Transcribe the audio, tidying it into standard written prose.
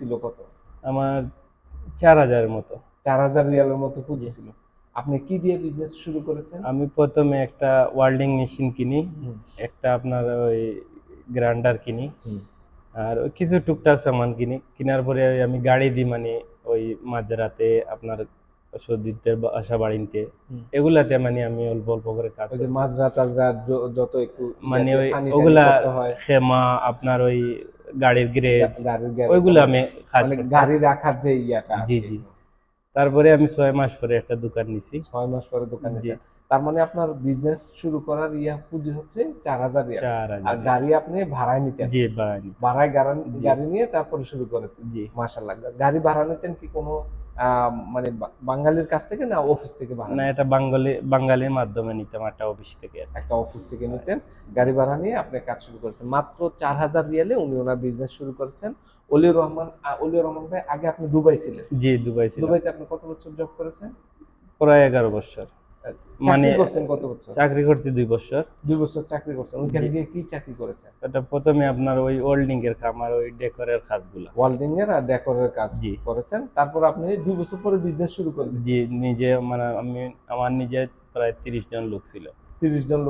ছিল কত? আমার 4000 এর মতো। 4000 রিয়ালের মতো পুঁজি জি। ছিল। আপনি কি দিয়ে বিজনেস শুরু করেছেন? আমি প্রথমে একটা ওয়েল্ডিং মেশিন কিনি, হুম, একটা আপনার ওই গ্রাইন্ডার কিনি, হুম, আর ওই কিছু টুকটাক সামান কিনি। কেনার পরে ওই আমি গাড়ি দিই, মানে ওই মাঝরাতে আপনার সর্দিতে বাসা বাড়িতে, হুম। এগুলাতে মানে আমি অল্প অল্প করে কাজ ওই যে করছি। মাজরা টাজরা যত একটু মানে ওই সানি টানি ওগুলা করতে হয়, খেমা, আপনার ওই গাড়ির গ্যারেজ, গাড়ির গ্যারেজ ওইগুলো আমি কাজ মানে করতাম। গাড়ি রাখার যে ইয়াটা আর জি কি। জি। তারপরে আমি 6 মাস পরে একটা দোকান নিছি। 6 মাস পরে দোকান জি। নিছেন। তার মানে আপনার বিজনেস শুরু করার পুঁজি হচ্ছে 4000 রিয়াল। আর 4000 রিয়াল। গাড়ি আপনি ভাড়ায় নিতেন। জি, বাড়ানি। ভাড়ায় জি গাড়ি নিয়ে তারপরে শুরু করেছেন। জি। মাশাআল্লাহ। গাড়ি ভাড়া নিতেন কি কোনো মানে বাঙালির কাছ থেকে না অফিস থেকে ভাড়া না, নিতেন? এটা বাঙালির মাধ্যমে নিতাম একটা অফিস থেকে আর কি। একটা অফিস থেকে নিতেন। গাড়ি ভাড়া নিয়ে আপনি কাজ শুরু করেছেন। মাত্র 4000 রিয়ালে উনি ওনার বিজনেস শুরু করেছেন। অলিউর রহমান ভাই, আগে আপনি দুবাই ছিলেন। জি, দুবাই ছিলাম দুবাইতে আপনি কত বছর জব করেছেন? প্রায় 11 বছর। আ মানে চাকরি করছেন কত বছর? চাকরি করছি 2 বছর। ২ বছর চাকরি করছেন। ওইখানে জি। গিয়ে কি চাকরি করেছেন? এটা প্রথমে আপনার ওই ওয়েল্ডিং এর কাম আর ওই ডেকোরের কাজগুলা। ওয়েল্ডিং এর আর ডেকোরের কাজ জি করেছেন। তারপর আপনি ২ বছর পরে বিজনেস শুরু করে জি। দিয়েছেন। নিজে মানে আমার নিজে প্রায় 30 জন লোক ছিল। ৩০ জন লোক